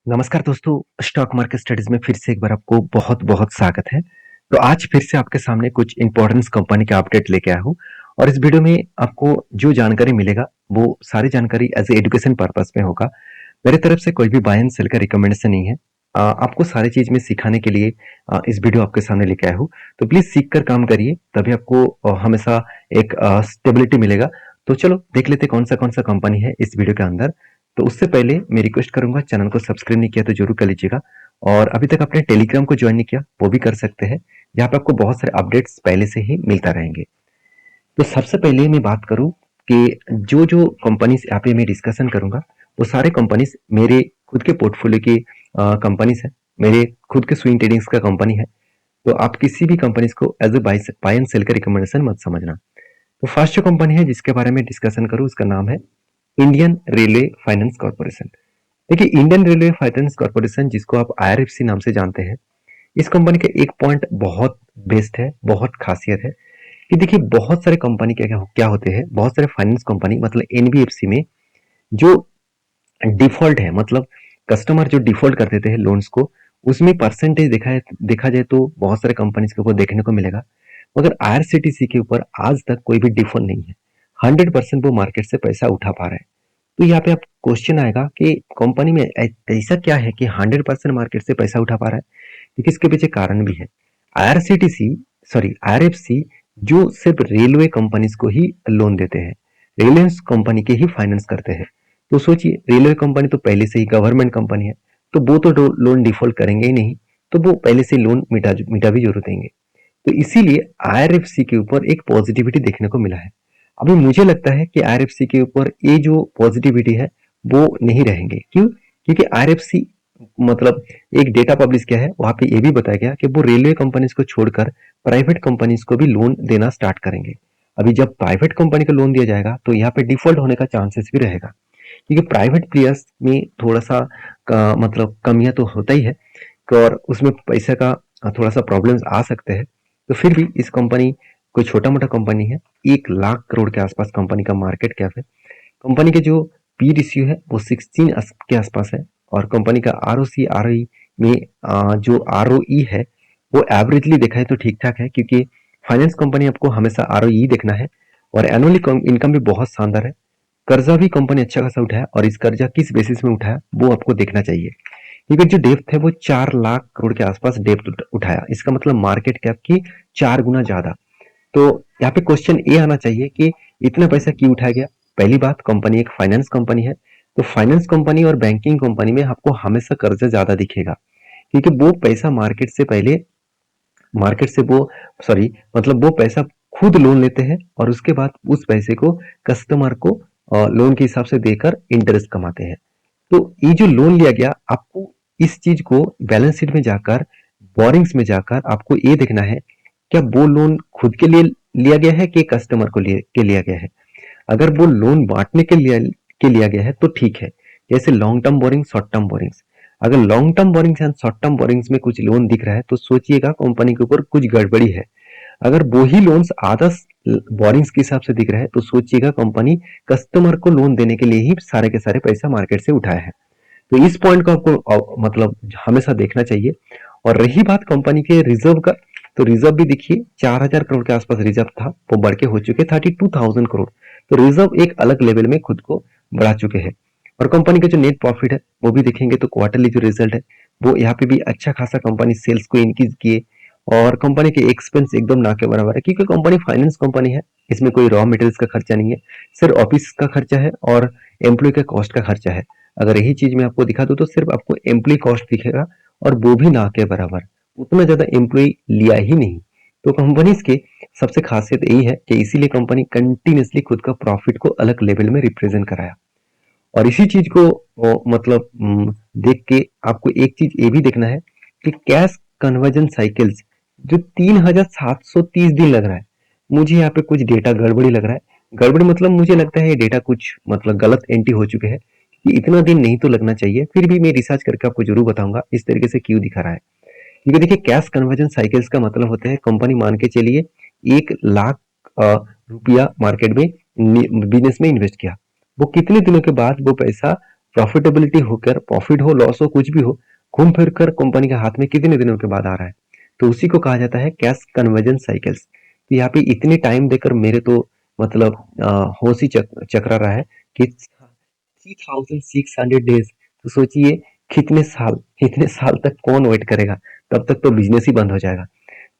नमस्कार दोस्तों, stock market studies में फिर से एक बार आपको बहुत-बहुत स्वागत है। तो आज फिर से आपके सामने कुछ इम्पोर्टेंस कंपनी का अपडेट लेके आया हूँ और इस वीडियो में आपको जो जानकारी मिलेगा, वो सारी जानकारी एज़ ए एजुकेशन पर्पस में होगा। मेरी तरफ से कोई भी बाय एंड सेल का रिकमेंडेशन नहीं है। आपको सारी चीज़ में सिखाने के लिए इस वीडियो आपके सामने लेके आया हूँ। तो प्लीज़ सीख कर काम करिए, तभी आपको हमेशा एक स्टेबिलिटी मिलेगा। तो चलो देख लेते हैं कौन-सा कंपनी है इस वीडियो के अंदर। तो उससे पहले मैं रिक्वेस्ट करूंगा, चैनल को सब्सक्राइब नहीं किया तो जरूर कर लीजिएगा और अभी तक आपने टेलीग्राम को ज्वाइन नहीं किया वो भी कर सकते हैं, जहाँ पे आपको बहुत सारे अपडेट्स पहले से ही मिलता रहेंगे। तो सबसे पहले मैं बात करूं कि जो जो कंपनीज यहाँ पे मैं डिस्कशन करूंगा वो सारे कंपनीज मेरे खुद के पोर्टफोलियो की कंपनीज है, मेरे खुद के स्विंग ट्रेडिंग्स का कंपनी है। तो आप किसी भी कंपनीज को as a buy and sell का रिकमेंडेशन मत समझना। तो फर्स्ट जो कंपनी है जिसके बारे में डिस्कशन करूँ उसका नाम है इंडियन रेलवे फाइनेंस कॉर्पोरेशन। देखिए, इंडियन रेलवे फाइनेंस कॉर्पोरेशन जिसको आप आईआरएफसी नाम से जानते हैं, इस कंपनी का एक पॉइंट बहुत बेस्ट है, बहुत खासियत है कि देखिए बहुत सारे कंपनी क्या क्या होते हैं, बहुत सारे फाइनेंस कंपनी मतलब एनबीएफसी में जो डिफॉल्ट है, मतलब कस्टमर जो डिफॉल्ट कर देते हैं लोन्स को, उसमें परसेंटेज देखा जाए तो बहुत सारे कंपनीज के ऊपर देखने को मिलेगा। मगर आईआरसीटीसी के ऊपर आज तक कोई भी डिफॉल्ट नहीं है। 100% वो मार्केट से पैसा उठा पा रहा है। तो यहाँ पे आप क्वेश्चन आएगा कि कंपनी में ऐसा क्या है कि 100% मार्केट से पैसा उठा पा रहा है। देखिए, इसके पीछे कारण भी है। आईआरसीटीसी सॉरी आईआरएफसी जो सिर्फ रेलवे कंपनीज को ही लोन देते हैं, रिलायंस कंपनी के ही फाइनेंस करते हैं। तो सोचिए, रेलवे कंपनी तो पहले से ही गवर्नमेंट कंपनी है, तो वो तो लोन डिफॉल्ट करेंगे ही नहीं, तो वो पहले से लोन मिटा भी जरूर देंगे। तो इसीलिए आईआरएफसी के ऊपर एक पॉजिटिविटी देखने को मिला है। अभी मुझे लगता है कि आईआरएफसी के ऊपर ये जो पॉजिटिविटी है वो नहीं रहेंगे। क्यों? क्योंकि आईआरएफसी मतलब एक डेटा पब्लिश किया है, वहां पे ये भी बताया गया कि वो रेलवे कंपनीज को छोड़कर प्राइवेट कंपनीज को भी लोन देना स्टार्ट करेंगे। अभी जब प्राइवेट कंपनी को लोन दिया जाएगा तो यहाँ पे डिफॉल्ट होने का चांसेस भी रहेगा, क्योंकि प्राइवेट प्लेयर्स में थोड़ा सा मतलब कमियां तो होता ही है और उसमें पैसे का थोड़ा सा प्रॉब्लम्स आ सकते हैं। तो फिर भी इस कंपनी कोई छोटा मोटा कंपनी है, 1 लाख करोड़ के आसपास कंपनी का मार्केट कैप है। कंपनी के जो पी रेशियो है वो 16 के आसपास है और कंपनी का आर ओ सी आर में जो आर ओ ई है वो एवरेजली देखा है तो ठीक ठाक है, क्योंकि फाइनेंस कंपनी आपको हमेशा आर ओ ई देखना है और एनुअली इनकम भी बहुत शानदार है। कर्जा भी कंपनी अच्छा खासा उठाया और इस कर्जा किस बेसिस में उठाया वो आपको देखना चाहिए, क्योंकि जो डेप्थ है वो 4 लाख करोड़ के आसपास डेप्थ उठाया। इसका मतलब मार्केट कैप की 4 गुना ज्यादा। तो यहाँ पे क्वेश्चन ये आना चाहिए कि इतना पैसा क्यों उठाया गया। पहली बात, कंपनी एक फाइनेंस कंपनी है, तो फाइनेंस कंपनी और बैंकिंग कंपनी में आपको हमेशा कर्जा ज्यादा दिखेगा, क्योंकि वो पैसा मार्केट से पहले मार्केट से वो सॉरी मतलब वो पैसा खुद लोन लेते हैं और उसके बाद उस पैसे को कस्टमर को लोन के हिसाब से देकर इंटरेस्ट कमाते हैं। तो ये जो लोन लिया गया, आपको इस चीज को बैलेंस शीट में जाकर, बोरिंग्स में जाकर आपको ये देखना है, क्या वो लोन खुद के लिए लिया गया है कि कस्टमर को लिया गया है। अगर वो लोन बांटने के लिया गया है तो ठीक है, जैसे long term borrowing, short term borrowings. अगर long term borrowings and short term borrowings में कुछ लोन दिख रहा है तो सोचिएगा कंपनी के ऊपर कुछ गड़बड़ी है। अगर वो ही लोन्स आदर्श बोरिंग्स के हिसाब से दिख रहा है तो सोचिएगा कंपनी कस्टमर को लोन देने के लिए ही सारे के सारे पैसा मार्केट से उठाया है। तो इस पॉइंट को आपको मतलब हमेशा देखना चाहिए। और रही बात कंपनी के रिजर्व का, तो रिजर्व भी देखिए 4,000 करोड़ के आसपास रिजर्व था, वो बढ़ के हो चुके 32,000 करोड़। तो रिजर्व एक अलग लेवल में खुद को बढ़ा चुके हैं। और कंपनी का जो नेट प्रॉफिट है वो भी देखेंगे तो क्वार्टरली जो रिजल्ट है वो यहाँ पे भी अच्छा खासा कंपनी सेल्स को इंक्रीज किए और कंपनी के एक्सपेंस एकदम ना के बराबर है, क्योंकि कंपनी फाइनेंस कंपनी है। इसमें कोई रॉ मटेरियल्स का खर्चा नहीं है, सिर्फ ऑफिस का खर्चा है और एम्प्लॉय का कॉस्ट का खर्चा है। अगर यही चीज मैं आपको दिखा दूं तो सिर्फ आपको एम्प्लॉय कॉस्ट दिखेगा और वो भी ना के बराबर, उतना ज्यादा एम्प्लॉय लिया ही नहीं। तो कंपनीज के सबसे खासियत यही है कि इसीलिए कंपनी कंटिन्यूसली खुद का प्रॉफिट को अलग लेवल में रिप्रेजेंट कराया। और इसी चीज को मतलब देख के आपको एक चीज ये भी देखना है कि कैश कन्वर्जन साइकिल्स जो 3,730 दिन लग रहा है, मुझे यहाँ पे कुछ डेटा गड़बड़ी लग रहा है। गड़बड़ी मतलब मुझे लगता है ये डेटा कुछ मतलब गलत एंट्री हो चुके हैं कि इतना दिन नहीं तो लगना चाहिए। फिर भी मैं रिसर्च करके आपको जरूर बताऊंगा इस तरीके से क्यों दिखा रहा है। क्योंकि देखिए, कैश कन्वर्जन साइकिल्स का मतलब होता है कंपनी मान के चलिए 1 लाख रुपया मार्केट में बिजनेस में इन्वेस्ट किया, वो कितने दिनों के बाद वो पैसा प्रॉफिटेबिलिटी होकर, प्रॉफिट हो लॉस हो कुछ भी हो, घूम फिर कर कंपनी के हाथ में कितने दिनों के बाद आ रहा है, तो उसी को कहा जाता है कैश कन्वर्जन साइकिल्स। तो यहाँ पे इतने टाइम देकर मेरे तो मतलब होश ही चकरा रहा है कि 3600 डेज, तो सोचिए कितने साल तक कौन वेट करेगा, तब तक तो बिजनेस ही बंद हो जाएगा।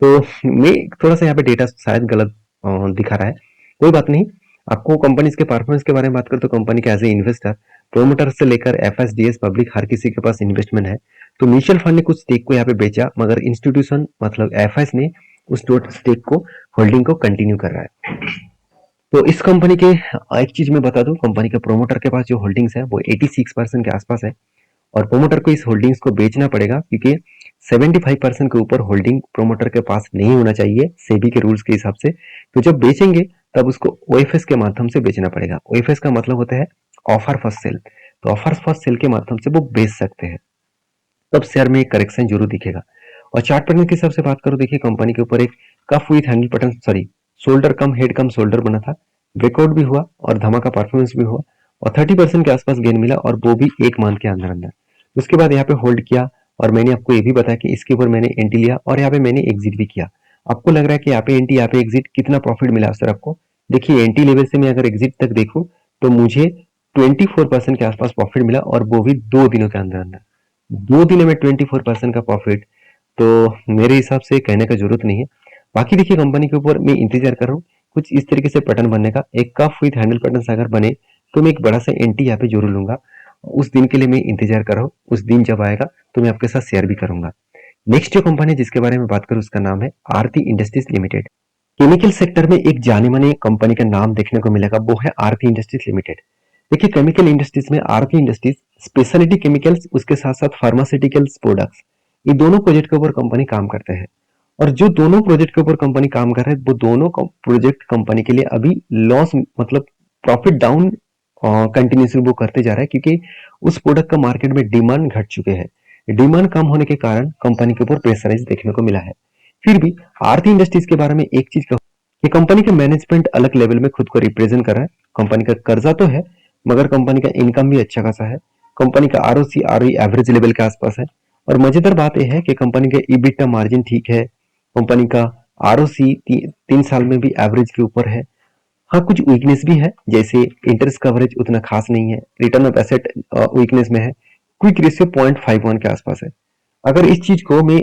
तो मैं थोड़ा सा यहाँ पे डेटा शायद गलत दिखा रहा है, कोई बात नहीं। आपको कंपनी के परफॉर्मेंस के बारे में बात करें तो कंपनी के एज ए इन्वेस्टर, प्रोमोटर से लेकर एफएसडीएस पब्लिक हर किसी के पास इन्वेस्टमेंट है। तो म्यूचुअल फंड ने कुछ स्टेक को यहाँ पे बेचा, मगर इंस्टीट्यूशन मतलब एफएस ने उस स्टेक को होल्डिंग को कंटिन्यू कर रहा है। तो इस कंपनी के एक चीज मैं बता दूं, कंपनी के प्रोमोटर के पास जो होल्डिंग्स है वो 86% के आसपास है, और प्रोमोटर को इस होल्डिंग्स को बेचना पड़ेगा क्योंकि 75% के ऊपर होल्डिंग प्रोमोटर के पास नहीं होना चाहिए सेबी के रूल्स के हिसाब से। तो जब बेचेंगे तब उसको ओएफएस के माध्यम से बेचना पड़ेगा। ओएफएस का मतलब होता है ऑफर फर्स्ट सेल, तो ऑफर फर्स्ट सेल के माध्यम से वो बेच सकते हैं, तब शेयर में एक करेक्शन जरूर दिखेगा। और चार्ट पैटर्न के हिसाब से बात करो, देखिए कंपनी के ऊपर एक cup with handle pattern, sorry shoulder cum head cum shoulder बना था, ब्रेकआउट भी हुआ और धमाका परफॉर्मेंस भी हुआ, और 30% के आसपास गेन मिला, और वो भी एक मंथ के अंदर अंदर। उसके बाद यहाँ पे होल्ड किया, और मैंने आपको ये भी बताया कि इसके ऊपर मैंने एंट्री लिया और यहाँ पे मैंने एग्जिट भी किया। आपको लग रहा है कि यहाँ पे एंट्री यहाँ पे एग्जिट कितना प्रॉफिट मिला सर आपको? देखिए एंट्री लेवल से मैं अगर एग्जिट तक देखूं तो मुझे 24% के आसपास प्रॉफिट मिला, और वो भी 2 दिनों के अंदर अंदर। 2 दिनों में 24% का प्रॉफिट, तो मेरे हिसाब से कहने का जरूरत नहीं है। बाकी देखिए कंपनी के ऊपर मैं इंतजार कर रहा हूँ कुछ इस तरीके से पैटर्न बनने का, एक कफ विथ हैंडल पैटर्न अगर बने तो मैं एक बड़ा सा एंट्री यहाँ पे जरूर लूंगा। उस दिन के लिए मैं इंतजार कर रहा हूँ, उस दिन जब आएगा तो मैं आपके साथ शेयर भी करूंगा। नेक्स्ट जो कंपनी जिसके बारे में बात करूँ उसका नाम है आरती इंडस्ट्रीज लिमिटेड। केमिकल सेक्टर में एक जाने माने कंपनी का नाम देखने को मिलेगा, वो है आरती इंडस्ट्रीज लिमिटेड। देखिए केमिकल इंडस्ट्रीज में आरती इंडस्ट्रीज स्पेशलिटी केमिकल्स, उसके साथ साथ फार्मास्यूटिकल्स प्रोडक्ट्स, ये दोनों प्रोजेक्ट के ऊपर कंपनी काम करते हैं। और जो दोनों प्रोजेक्ट के ऊपर कंपनी काम कर रहा है वो दोनों प्रोजेक्ट कंपनी के लिए अभी लॉस मतलब प्रॉफिट डाउन कंटिन्यूसली वो करते जा रहा है, क्योंकि उस प्रोडक्ट का मार्केट में डिमांड घट चुके हैं। डिमांड कम होने के कारण कंपनी के ऊपर प्रेशराइज देखने को मिला है। फिर भी आरती इंडस्ट्रीज के बारे में एक चीज कहूँ कि कंपनी के मैनेजमेंट अलग लेवल में खुद को रिप्रेजेंट कर रहा है। कंपनी का कर्जा तो है मगर कंपनी का इनकम भी अच्छा खासा है। कंपनी का आरओसी आरओई एवरेज लेवल के आसपास है, और मजेदार बात यह है कि कंपनी का ईबिटा मार्जिन ठीक है। कंपनी का आरओसी 3 साल में भी एवरेज के ऊपर है। हाँ कुछ वीकनेस भी है, जैसे इंटरेस्ट कवरेज उतना खास नहीं है, रिटर्न ऑफ एसेट वीकनेस में है, क्विक रेशियो 0.51 के आसपास है। अगर इस चीज को मैं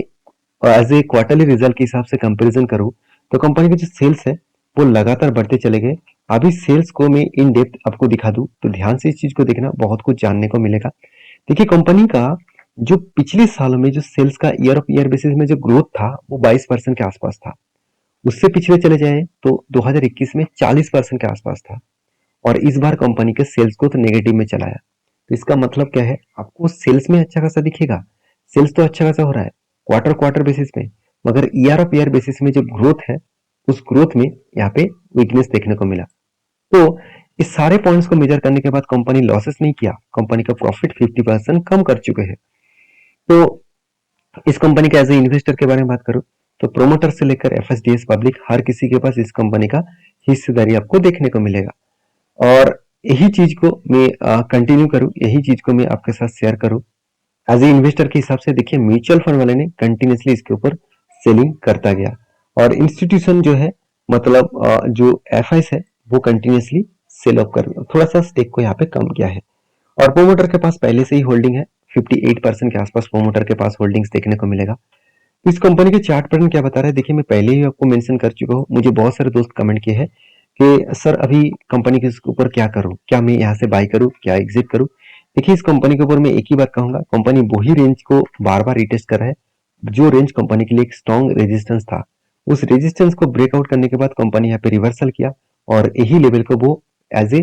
एज ए क्वार्टरली रिजल्ट के हिसाब से कंपैरिजन करूं तो कंपनी के जो सेल्स है वो लगातार बढ़ते चले गए। अभी सेल्स को मैं इन डेप्थ आपको दिखा दूं तो ध्यान से इस चीज को देखना, बहुत कुछ जानने को मिलेगा। देखिए कंपनी का जो पिछले सालों में जो सेल्स का ईयर ऑफ ईयर बेसिस में जो ग्रोथ था वो 22% के आसपास था। उससे पिछले चले जाए तो 2021 में 40% के आसपास था, और इस बार कंपनी के सेल्स को तो नेगेटिव में चलाया। तो इसका मतलब क्या है, आपको सेल्स में अच्छा खासा दिखेगा, सेल्स तो अच्छा खासा हो रहा है क्वार्टर क्वार्टर बेसिस में, मगर ईयर ऑफ ईयर बेसिस में जो ग्रोथ है उस ग्रोथ में यहाँ पे वीकनेस देखने को मिला। तो इस सारे पॉइंट्स को मेजर करने के बाद कंपनी लॉसेस नहीं किया, कंपनी का प्रॉफिट 50% कम कर चुके हैं। तो इस कंपनी के एज ए इन्वेस्टर के बारे में बात करूं तो प्रोमोटर से लेकर एफएसडीएस पब्लिक हर किसी के पास इस कंपनी का हिस्सेदारी आपको देखने को मिलेगा। और यही चीज को मैं कंटिन्यू करूं, यही चीज को मैं आपके साथ शेयर करूं एज ए इन्वेस्टर के हिसाब से। देखिए म्यूचुअल फंड वाले ने कंटिन्यूसली इसके ऊपर सेलिंग करता गया, और इंस्टीट्यूशन जो है मतलब जो एफआईस है वो कंटिन्यूसली सेल ऑफ कर थोड़ा सा स्टेक को यहाँ पे कम किया है। और प्रोमोटर के पास पहले से ही होल्डिंग है, 58% के आसपास प्रोमोटर के पास होल्डिंग्स देखने को मिलेगा। तो इस कंपनी के चार्ट पैटर्न क्या बता रहा है, देखिए मैं पहले ही आपको मेंशन कर चुका हूँ, मुझे बहुत सारे दोस्त कमेंट किए हैं कि सर अभी कंपनी के ऊपर क्या करूं, क्या मैं यहाँ से बाय करूं, क्या एग्जिट करूं। देखिए इस कंपनी के ऊपर मैं एक ही बात कहूंगा, कंपनी वही रेंज को बार बार रिटेस्ट कर रहा है जो रेंज कंपनी के लिए एक स्ट्रॉन्ग रेजिस्टेंस था। उस रेजिस्टेंस को ब्रेकआउट करने के बाद कंपनी यहाँ पे रिवर्सल किया, और यही लेवल को वो एज ए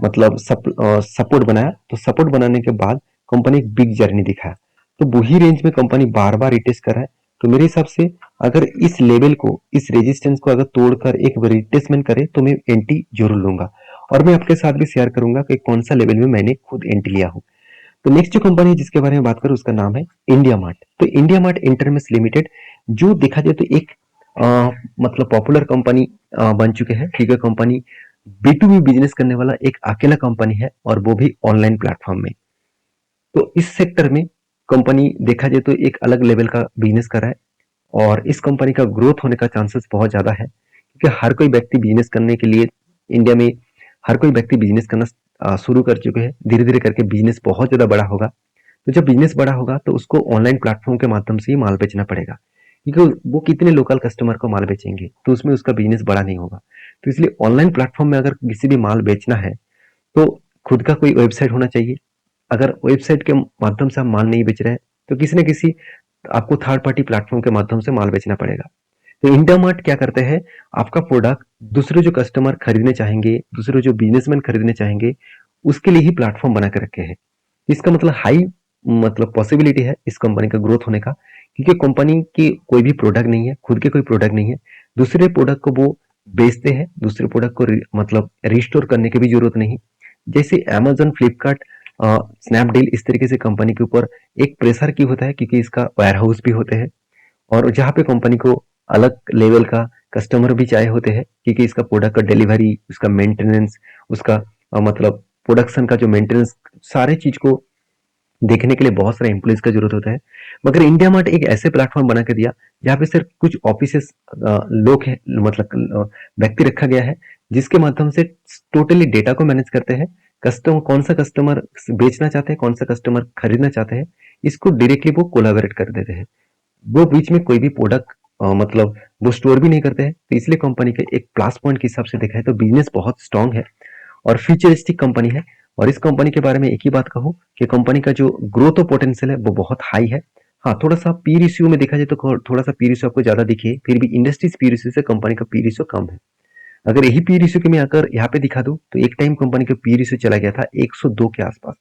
मतलब सपोर्ट बनाया। तो सपोर्ट बनाने के बाद कंपनी एक बिग जर्नी दिखाया, तो वही रेंज में कंपनी बार बार रिटेस्ट कर रहा है। तो मेरे हिसाब से अगर इस लेवल को, इस रेजिस्टेंस को अगर तोड़कर एक रिटेस्टमेंट करे तो मैं एंट्री जरूर लूंगा, और मैं आपके साथ भी शेयर करूंगा कि कौन सा लेवल में मैंने खुद एंट्री लिया हूं। तो नेक्स्ट जो कंपनी है जिसके बारे में बात करूं उसका नाम है इंडिया मार्ट। तो इंडिया मार्ट इंटरमेश लिमिटेड जो देखा जाए तो एक मतलब पॉपुलर कंपनी बन चुके हैं, ठीक है। कंपनी B2B बिजनेस करने वाला एक अकेला कंपनी है, और वो भी ऑनलाइन प्लेटफॉर्म में। तो इस सेक्टर में कंपनी देखा जाए तो एक अलग लेवल का बिजनेस कर रहा है, और इस कंपनी का ग्रोथ होने का चांसेस बहुत ज़्यादा है, क्योंकि हर कोई व्यक्ति बिजनेस करने के लिए इंडिया में हर कोई व्यक्ति बिजनेस करना शुरू कर चुके हैं। धीरे धीरे करके बिजनेस बहुत ज़्यादा बड़ा होगा। तो जब बिजनेस बड़ा होगा तो उसको ऑनलाइन प्लेटफॉर्म के माध्यम से ही माल बेचना पड़ेगा, क्योंकि वो कितने लोकल कस्टमर को माल बेचेंगे, तो उसमें उसका बिजनेस बड़ा नहीं होगा। तो इसलिए ऑनलाइन प्लेटफॉर्म में अगर किसी भी माल बेचना है तो खुद का कोई वेबसाइट होना चाहिए। अगर वेबसाइट के माध्यम से आप माल नहीं बेच रहे हैं तो किसी न किसी आपको थर्ड पार्टी प्लेटफॉर्म के माध्यम से माल बेचना पड़ेगा। तो इंडिया मार्ट क्या करते हैं, आपका प्रोडक्ट दूसरे जो कस्टमर खरीदने चाहेंगे, दूसरे जो बिजनेसमैन खरीदने चाहेंगे, उसके लिए ही प्लेटफॉर्म बना के रखे हैं। इसका मतलब हाई मतलब पॉसिबिलिटी है इस कंपनी का ग्रोथ होने का, क्योंकि कंपनी की कोई भी प्रोडक्ट नहीं है, खुद के कोई प्रोडक्ट नहीं है, दूसरे प्रोडक्ट को वो बेचते हैं। दूसरे प्रोडक्ट को मतलब रिस्टोर करने की भी जरूरत नहीं। जैसे अमेजन, फ्लिपकार्ट, स्नैपडील, इस तरीके से कंपनी के ऊपर एक प्रेशर क्यों होता है, क्योंकि इसका वेयर हाउस भी होते हैं, और जहाँ पे कंपनी को अलग लेवल का कस्टमर भी चाहिए होते हैं, क्योंकि इसका प्रोडक्ट का डिलीवरी, उसका मेंटेनेंस, उसका मतलब प्रोडक्शन का जो मेंटेनेंस, सारे चीज को देखने के लिए बहुत सारे एम्प्लॉइज का जरूरत होता है। मगर इंडिया मार्ट एक ऐसे प्लेटफॉर्म बना के दिया जहाँ पे सिर्फ कुछ ऑफिसेस लोग हैं, मतलब व्यक्ति रखा गया है, जिसके माध्यम से टोटली डेटा को मैनेज करते हैं। कस्टमर कौन सा कस्टमर बेचना चाहते हैं, कौन सा कस्टमर खरीदना चाहते हैं, इसको डायरेक्टली वो कोलाबोरेट कर देते हैं। वो बीच में कोई भी प्रोडक्ट मतलब वो स्टोर भी नहीं करते हैं। तो इसलिए कंपनी के एक प्लस पॉइंट के हिसाब से देखा है तो बिजनेस बहुत स्ट्रांग है और फ्यूचरिस्टिक कंपनी है। और इस कंपनी के बारे में एक ही बात कहूँ कि कंपनी का जो ग्रोथ पोटेंशियल है वो बहुत हाई है। हाँ, थोड़ा सा पी रेशियो में देखा जाए तो थोड़ा सा पी रेशियो आपको ज्यादा दिखे, फिर भी इंडस्ट्रीज पी रेशियो से कंपनी का पी रेशियो कम है। अगर यही पी रेशियो के मैं अगर यहाँ पे दिखा दूं तो एक टाइम कंपनी का पी रेशियो चला गया था 102 के आसपास।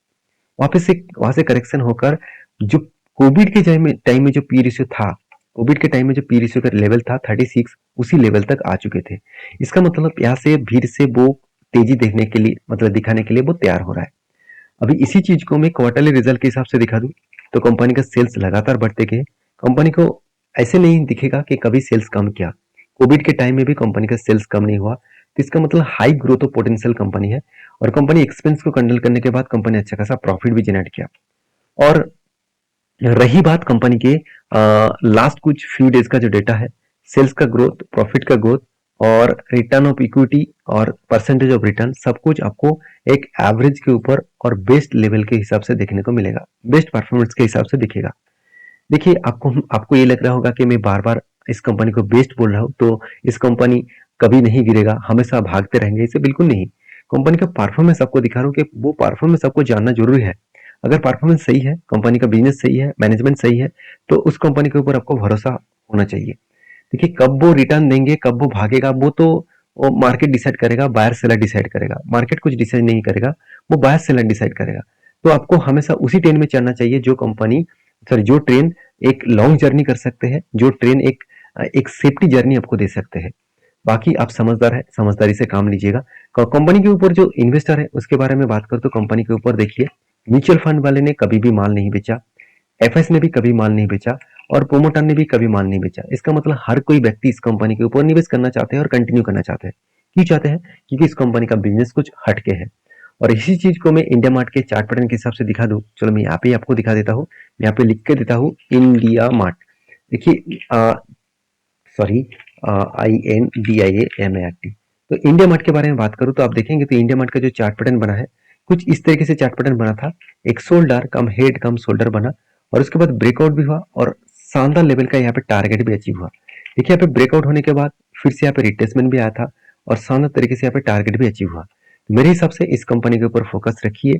वहां से करेक्शन होकर जो कोविड के टाइम में जो पी रेशियो था, कोविड के टाइम में जो पी रेशियो का लेवल था 36, उसी लेवल तक आ चुके थे। इसका मतलब यहाँ से भीड़ से वो तेजी देखने के लिए, मतलब दिखाने के लिए वो तैयार हो रहा है। अभी इसी चीज को मैं क्वार्टरली रिजल्ट के हिसाब से दिखा दूं तो कंपनी का सेल्स लगातार बढ़ते गए। कंपनी को ऐसे नहीं दिखेगा कि कभी सेल्स कम किया। कोविड के टाइम में भी कंपनी का सेल्स कम नहीं हुआ, तो इसका मतलब हाई ग्रोथ और पोटेंशियल कंपनी है। और कंपनी एक्सपेंस को कंट्रोल करने के बाद कंपनी अच्छा खासा प्रॉफिट भी जनरेट किया। और रही बात कंपनी के लास्ट कुछ फ्यू डेज का जो डेटा है, सेल्स का ग्रोथ, प्रॉफिट का ग्रोथ और रिटर्न ऑफ इक्विटी और परसेंटेज ऑफ रिटर्न, सब कुछ आपको एक एवरेज के ऊपर और बेस्ट लेवल के हिसाब से देखने को मिलेगा, बेस्ट परफॉर्मेंस के हिसाब से दिखेगा। देखिए, आपको आपको ये लग रहा होगा कि मैं बार बार इस कंपनी को बेस्ट बोल रहा हूँ तो इस कंपनी कभी नहीं गिरेगा, हमेशा भागते रहेंगे, इसे बिल्कुल नहीं। कंपनी का परफॉर्मेंस आपको दिखा रहा हूँ कि वो परफॉर्मेंस आपको जानना जरूरी है। अगर परफॉर्मेंस सही है, कंपनी का बिजनेस सही है, मैनेजमेंट सही है, तो उस कंपनी के ऊपर आपको भरोसा होना चाहिए। देखिए, कब वो रिटर्न देंगे, कब वो भागेगा, वो मार्केट डिसाइड करेगा, बायर सेलर डिसाइड करेगा। मार्केट कुछ डिसाइड नहीं करेगा, वो बायर सेलर डिसाइड करेगा। तो आपको हमेशा उसी ट्रेन में चलना चाहिए जो कंपनी, सॉरी, जो ट्रेन एक लॉन्ग जर्नी कर सकते हैं, जो ट्रेन एक सेफ्टी जर्नी आपको दे सकते हैं। बाकी आप समझदार है, समझदारी से काम लीजिएगा। कंपनी के ऊपर जो इन्वेस्टर है उसके बारे में बात करो तो कंपनी के ऊपर देखिए, म्यूचुअल फंड वाले ने कभी भी माल नहीं बेचा, एफएस ने भी कभी माल नहीं बेचा, और प्रोमोटर ने भी कभी माल नहीं बेचा। इसका मतलब हर कोई व्यक्ति इस कंपनी के ऊपर निवेश करना चाहते हैं और कंटिन्यू करना चाहते हैं। क्यों चाहते हैं? क्योंकि इस कंपनी का बिजनेस कुछ हटके है। और इसी चीज को मैं इंडिया मार्ट के चार्ट पैटर्न के हिसाब से दिखा दूं, चलो मैं यहाँ पे आपको दिखा देता हूँ। यहाँ पे लिख के देता हूँ इंडिया मार्ट। देखिए, सॉरी, INDIAMART। तो इंडिया मार्ट के बारे में बात करूं तो आप देखेंगे तो इंडिया मार्ट का जो चार्ट पैटर्न बना है कुछ इस तरीके से चार्ट पैटर्न बना था। एक shoulder cum head cum shoulder बना, और उसके बाद ब्रेकआउट भी हुआ और शानदार लेवल का यहाँ पे टारगेट भी अचीव हुआ। देखिए, यहाँ पे ब्रेकआउट होने के बाद फिर से यहाँ पे रिट्रेसमेंट भी आया था और शानदार तरीके से यहाँ पे टारगेट भी अचीव हुआ। तो मेरे हिसाब से इस कंपनी के ऊपर फोकस रखिए।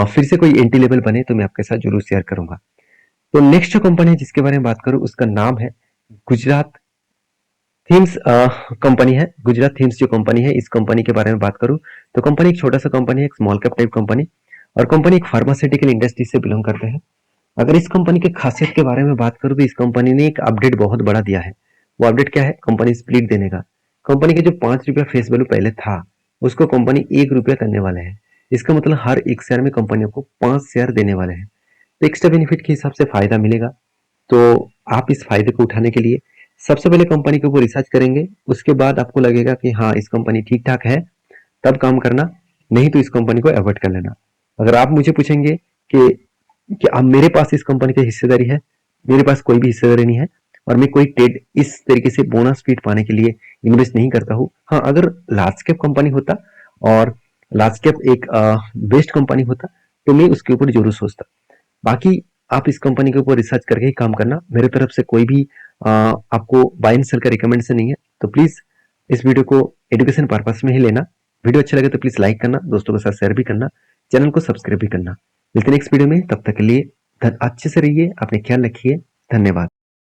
फिर से कोई एंटी लेवल बने तो मैं आपके साथ जरूर शेयर करूंगा। तो नेक्स्ट जो कंपनी है जिसके बारे में बात करूं उसका नाम है गुजरात थीम्स कंपनी है। गुजरात थीम्स जो कंपनी है, इस कंपनी के बारे में बात करूं तो कंपनी एक छोटा सा कंपनी है, एक स्मॉल कैप टाइप कंपनी, और कंपनी एक फार्मास्यूटिकल इंडस्ट्री से बिलोंग करते हैं। अगर इस कंपनी की खासियत के बारे में बात करूं तो इस कंपनी ने एक अपडेट बहुत बड़ा दिया है। वो अपडेट क्या है? कंपनी स्प्लिट देने का। कंपनी के जो 5 रुपया फेस वैल्यू पहले था उसको कंपनी 1 रुपया करने वाले हैं। इसका मतलब हर एक शेयर में कंपनी को 5 शेयर देने वाले हैं। तो एक्स्ट्रा बेनिफिट के हिसाब से फायदा मिलेगा। तो आप इस फायदे को उठाने के लिए सबसे पहले कंपनी के ऊपर रिसर्च करेंगे, उसके बाद आपको लगेगा कि हाँ, इस कंपनी ठीक ठाक है, तब काम करना, नहीं तो इस कंपनी को अवॉइड कर लेना। अगर आप मुझे पूछेंगे कि अब मेरे पास इस कंपनी की हिस्सेदारी है, मेरे पास कोई भी हिस्सेदारी नहीं है और मैं कोई ट्रेड इस तरीके से बोनस फीड पाने के लिए इन्वेस्ट नहीं करता हूँ। हाँ, अगर लार्ज कैप कंपनी होता और लार्ज कैप एक बेस्ट कंपनी होता तो मैं उसके ऊपर जरूर सोचता। बाकी आप इस कंपनी के ऊपर रिसर्च करके ही काम करना। मेरे तरफ से कोई भी आपको बाय एंड सेल का रिकमेंडेशन नहीं है। तो प्लीज इस वीडियो को एजुकेशन पर्पस में ही लेना। वीडियो अच्छा लगे तो प्लीज लाइक करना, दोस्तों के साथ शेयर भी करना, चैनल को सब्सक्राइब भी करना। मिलते हैं नेक्स्ट वीडियो में, तब तक के लिए अच्छे से रहिए, अपने ख्याल रखिए। धन्यवाद।